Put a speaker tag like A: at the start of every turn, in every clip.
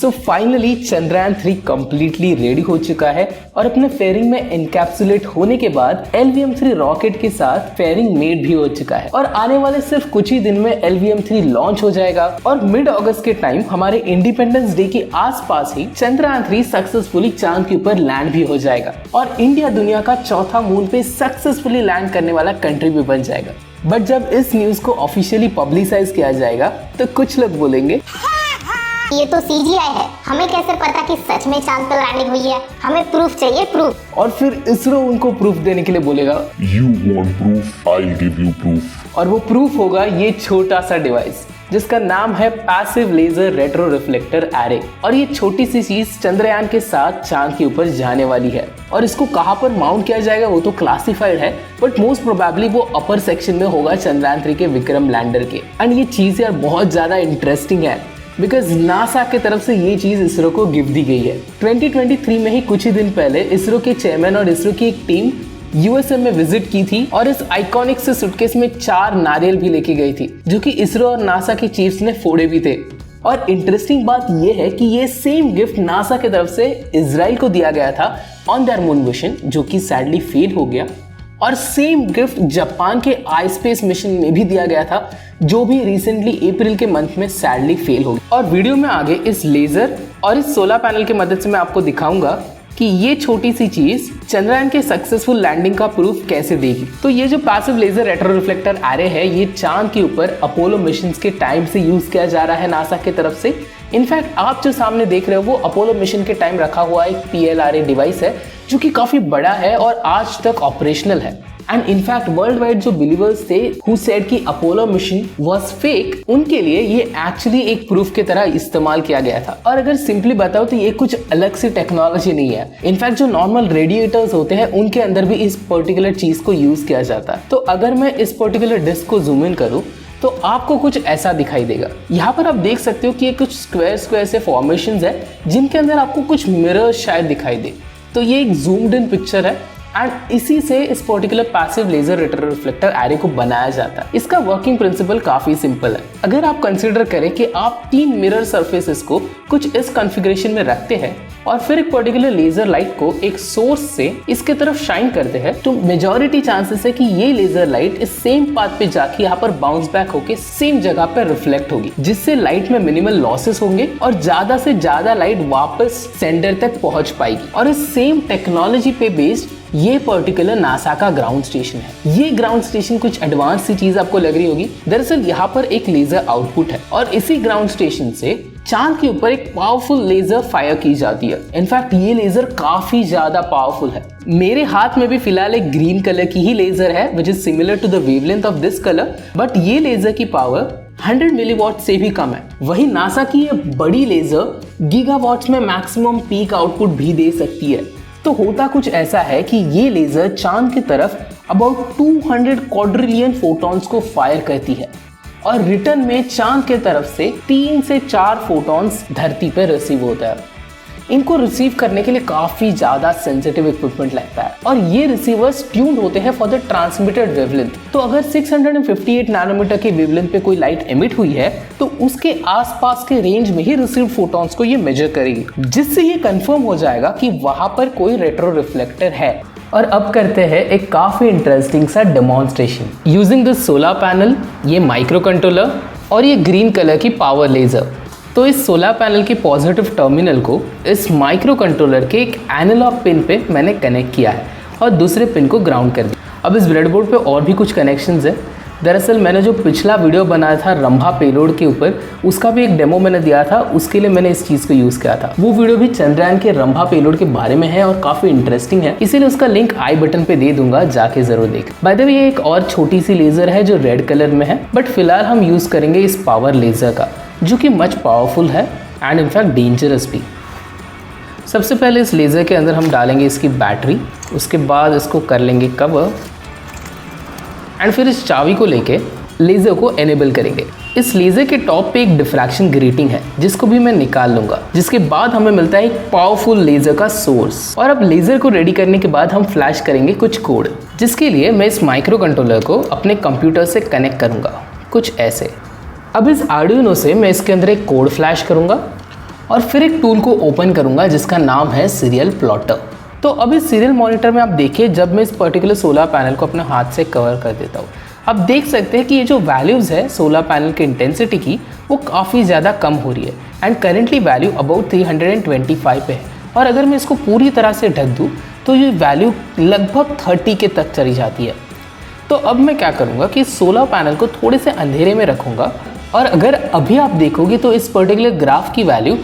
A: So finally Chandrayaan 3 completely ready हो चुका है और अपने फेयरिंग में एनकैप्सुलेट होने के बाद LVM-3 रॉकेट के साथ फेयरिंग मेड भी हो चुका है और आने वाले सिर्फ कुछ ही दिन में LVM-3 लॉन्च हो जाएगा और मिड अगस्त के टाइम हमारे इंडिपेंडेंस डे के आसपास ही चंद्रयान 3 सक्सेसफुली चांद के ऊपर लैंड भी हो जाएगा और इंडिया दुनिया का चौथा मून पे सक्सेसफुली लैंड करने वाला कंट्री भी बन जाएगा। बट जब इस न्यूज को ऑफिशियली पब्लिसाइज किया जाएगा तो कुछ लोग बोलेंगे
B: ये तो CGI है, हमें कैसे पता कि सच में चांद पर लैंडिंग हुई है, हमें प्रूफ चाहिए प्रूफ।
A: और फिर इसरो उनको प्रूफ देने के लिए बोलेगा
C: You want proof, I'll give you proof।
A: और वो प्रूफ होगा ये छोटा सा डिवाइस जिसका नाम है passive laser retro reflector array. और ये छोटी सी चीज चंद्रयान के साथ चांद के ऊपर जाने वाली है और इसको कहाँ पर माउंट किया जाएगा वो तो क्लासिफाइड है, बट मोस्ट प्रोबेबली वो अपर सेक्शन में होगा चंद्रयान 3 के विक्रम लैंडर के। एंड ये चीज यार बहुत ज्यादा इंटरेस्टिंग है बिकॉज नासा की तरफ से ये चीज इसरो को गिफ्ट दी गई है। 2023 में ही कुछ ही दिन पहले इसरो के चेयरमैन और इसरो की एक टीम USA में विजिट की थी और इस आइकॉनिक से सूटकेस में 4 नारियल भी लेके गई थी जो कि इसरो और नासा के चीफ्स ने फोड़े भी थे। और इंटरेस्टिंग बात यह है कि ये सेम गिफ्ट नासा की तरफ से इजराइल को दिया गया था ऑन देयर मून मिशन जो कि सैडली फेल हो गया, और सेम गिफ्ट जापान के आई स्पेस मिशन में भी दिया गया था जो भी रिसेंटली अप्रैल के मंथ में सैडली फेल हो गया। और वीडियो में आगे इस लेजर और इस सोलर पैनल की मदद से मैं आपको दिखाऊंगा कि ये छोटी सी चीज चंद्रयान के सक्सेसफुल लैंडिंग का प्रूफ कैसे देगी। तो ये जो passive laser retro reflector array है ये चांद के ऊपर अपोलो मिशन के टाइम से यूज किया जा रहा है नासा की तरफ से। इनफैक्ट आप जो सामने देख रहे हो वो अपोलो मिशन के टाइम रखा हुआ एक PLRA डिवाइस है जो कि काफी बड़ा है और आज तक ऑपरेशनल है। एंड इनफैक्ट वर्ल्ड वाइड जो बिलीवर्स थे हु सेड कि अपोलो मिशन वाज फेक, उनके लिए ये एक्चुअली एक प्रूफ की तरह इस्तेमाल किया गया था। और अगर सिंपली बताओ तो ये कुछ अलग सी टेक्नोलॉजी नहीं है। इनफैक्ट जो नॉर्मल रेडिएटर्स होते हैं उनके अंदर भी इस पर्टिकुलर चीज को यूज किया जाता है। तो अगर मैं इस पर्टिकुलर डिस्क को जूम इन करूं तो आपको कुछ ऐसा दिखाई देगा। यहाँ पर आप देख सकते हो कि ये कुछ स्क्वायर से फॉर्मेशंस है जिनके अंदर आपको कुछ मिरर्स शायद दिखाई दे। तो ये एक जूम्ड इन पिक्चर है एंड इसी से इस particular passive laser retro reflector array को बनाया जाता है। इसका वर्किंग प्रिंसिपल काफी सिंपल है। अगर आप कंसीडर करें कि आप 3 मिरर सरफेसेस को कुछ इस कॉन्फ़िगरेशन में रखते हैं और फिर एक पर्टिकुलर लेजर लाइट को एक सोर्स से इसके तरफ शाइन करते हैं तो मेजॉरिटी चांसेस है कि ये लेजर लाइट इस सेम पाथ पे जाके यहाँ पर बाउंस बैक होके सेम जगह पे रिफ्लेक्ट होगी, जिससे लाइट में मिनिमल लॉसेस होंगे और ज्यादा से ज्यादा लाइट वापस सेंडर तक पहुंच पाएगी। और इस सेम टेक्नोलॉजी पे बेस्ड ये पर्टिकुलर नासा का ग्राउंड स्टेशन है। ये ग्राउंड स्टेशन कुछ एडवांस सी चीज आपको लग रही होगी, दरअसल यहाँ पर एक लेजर आउटपुट है और इसी ग्राउंड स्टेशन से चांद के ऊपर एक पावरफुल लेजर फायर की जाती है। इनफैक्ट ये लेजर काफी ज्यादा पावरफुल है। मेरे हाथ में भी फिलहाल एक ग्रीन कलर की ही लेजर है which is similar to the wavelength of this colour, but ये लेजर की पावर 100 मिलीवॉट से भी कम है। वहीं नासा की ये बड़ी लेजर गीगावॉट्स में मैक्सिमम पीक आउटपुट भी दे सकती है। तो होता कुछ ऐसा है कि ये लेजर चांद की तरफ अबाउट 200 क्वाड्रिलियन फोटॉन्स को फायर करती है और रिटर्न में चांद के तरफ से 3 से 4 फोटॉन्स धरती पर रिसीव होता है। इनको रिसीव करने के लिए काफी ज्यादा सेंसिटिव इक्विपमेंट लगता है और ये रिसीवर्स ट्यून्ड होते हैं फॉर द ट्रांसमिटेड वेवलेंथ। तो अगर 658 नैनोमीटर की वेवलेंथ पे कोई लाइट एमिट हुई है तो उसके आसपास के रेंज में ही रिसीव्ड फोटॉन्स को ये मेजर करेगी, जिससे ये कंफर्म हो जाएगा कि वहां पर कोई रेट्रो रिफ्लेक्टर है। और अब करते हैं एक काफी इंटरेस्टिंग सा demonstration using this solar panel, ये माइक्रो कंट्रोलर और ये ग्रीन कलर की पावर लेजर। तो इस सोलर पैनल के पॉजिटिव टर्मिनल को इस माइक्रो कंट्रोलर के एक एनालॉग पिन पे मैंने कनेक्ट किया है और दूसरे पिन को ग्राउंड कर दिया। अब इस ब्रेडबोर्ड पे और भी कुछ कनेक्शंस है। दरअसल मैंने जो पिछला वीडियो बनाया था रंभा पेलोड के ऊपर, उसका भी एक डेमो मैंने दिया था, उसके लिए मैंने इस चीज़ को यूज़ किया था। वो वीडियो भी चंद्रयान के रंभा पेलोड के बारे में है और काफ़ी इंटरेस्टिंग है, इसीलिए उसका लिंक आई बटन पे दे दूंगा, जाके ज़रूर देख। बाय द वे ये एक और छोटी सी लेज़र है जो रेड कलर में है, बट फिलहाल हम यूज़ करेंगे इस पावर लेज़र का जो कि मच पावरफुल है एंड इनफैक्ट डेंजरस भी। सबसे पहले इस लेज़र के अंदर हम डालेंगे इसकी बैटरी, उसके बाद इसको कर लेंगे कवर एंड फिर इस चाबी को लेके लेज़र को एनेबल करेंगे। इस लेज़र के टॉप पे एक डिफ्रैक्शन ग्रेटिंग है जिसको भी मैं निकाल लूंगा, जिसके बाद हमें मिलता है एक पावरफुल लेज़र का सोर्स। और अब लेज़र को रेडी करने के बाद हम फ्लैश करेंगे कुछ कोड, जिसके लिए मैं इस माइक्रो कंट्रोलर को अपने कंप्यूटर से कनेक्ट करूंगा कुछ ऐसे। अब इस आर्डिनो से मैं इसके अंदर एक कोड फ्लैश करूंगा और फिर एक टूल को ओपन करूंगा जिसका नाम है सीरियल प्लॉटर। तो अब इस सीरियल मॉनिटर में आप देखिए, जब मैं इस पर्टिकुलर सोलर पैनल को अपने हाथ से कवर कर देता हूँ, आप देख सकते हैं कि ये जो वैल्यूज़ है सोलर पैनल की इंटेंसिटी की, वो काफ़ी ज़्यादा कम हो रही है एंड करेंटली वैल्यू अबाउट 325 पे है। और अगर मैं इसको पूरी तरह से ढक दूँ तो ये वैल्यू लगभग 30 के तक चली जाती है। तो अब मैं क्या करूँगा कि सोलर पैनल को थोड़े से अंधेरे में रखूँगा, और अगर अभी आप देखोगे तो इस पर्टिकुलर ग्राफ की वैल्यू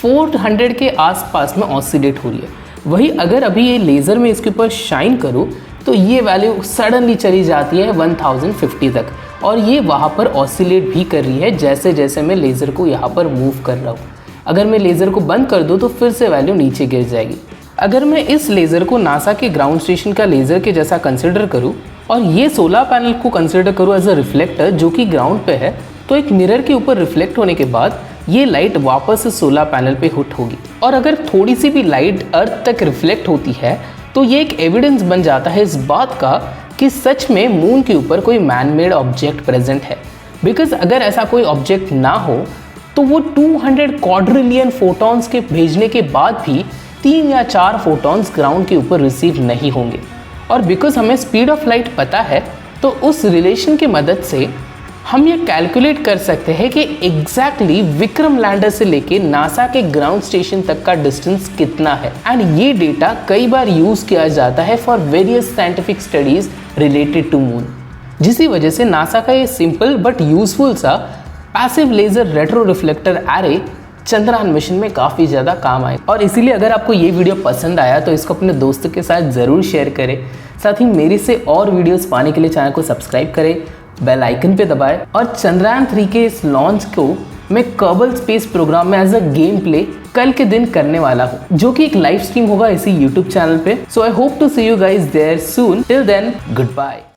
A: 400 के आसपास में ऑसिलेट हो रही है। वही अगर अभी ये लेज़र में इसके ऊपर शाइन करूँ तो ये वैल्यू सडनली चली जाती है 1050 तक, और ये वहाँ पर ऑसिलेट भी कर रही है जैसे जैसे मैं लेज़र को यहाँ पर मूव कर रहा हूँ। अगर मैं लेज़र को बंद कर दूँ तो फिर से वैल्यू नीचे गिर जाएगी। अगर मैं इस लेज़र को नासा के ग्राउंड स्टेशन का लेज़र के जैसा कंसिडर करूँ और ये सोलर पैनल को कंसिडर करूँ एज अ रिफ्लेक्टर जो कि ग्राउंड पे है, तो एक मिरर के ऊपर रिफ्लेक्ट होने के बाद ये लाइट वापस से सोलर पैनल पे हिट होगी। और अगर थोड़ी सी भी लाइट अर्थ तक रिफ्लेक्ट होती है तो ये एक एविडेंस बन जाता है इस बात का कि सच में मून के ऊपर कोई मैन मेड ऑब्जेक्ट प्रेजेंट है। बिकॉज अगर ऐसा कोई ऑब्जेक्ट ना हो तो वो 200 क्वाड्रिलियन फोटॉन्स के भेजने के बाद भी 3 या 4 फोटॉन्स ग्राउंड के ऊपर रिसीव नहीं होंगे। और बिकॉज हमें स्पीड ऑफ लाइट पता है तो उस रिलेशन की मदद से हम ये कैलकुलेट कर सकते हैं कि एग्जैक्टली विक्रम लैंडर से लेके नासा के ग्राउंड स्टेशन तक का डिस्टेंस कितना है। एंड ये डेटा कई बार यूज किया जाता है for various scientific studies related to moon, जिसी वजह से नासा का ये सिंपल बट यूजफुल सा passive laser retro reflector array Chandrayaan mission में काफ़ी ज़्यादा काम आए। और इसीलिए अगर आपको ये वीडियो पसंद आया तो इसको अपने दोस्तों के साथ ज़रूर शेयर करें। साथ ही मेरे से और वीडियोस पाने के लिए चैनल को सब्सक्राइब करें, बेल आइकन पे दबाएं। और चंद्रयान 3 के इस लॉन्च को मैं कर्बल स्पेस प्रोग्राम में एज अ गेम प्ले कल के दिन करने वाला हूँ, जो कि एक लाइव स्ट्रीम होगा इसी यूट्यूब चैनल पे। So I hope to see you guys there soon. Till then, good bye.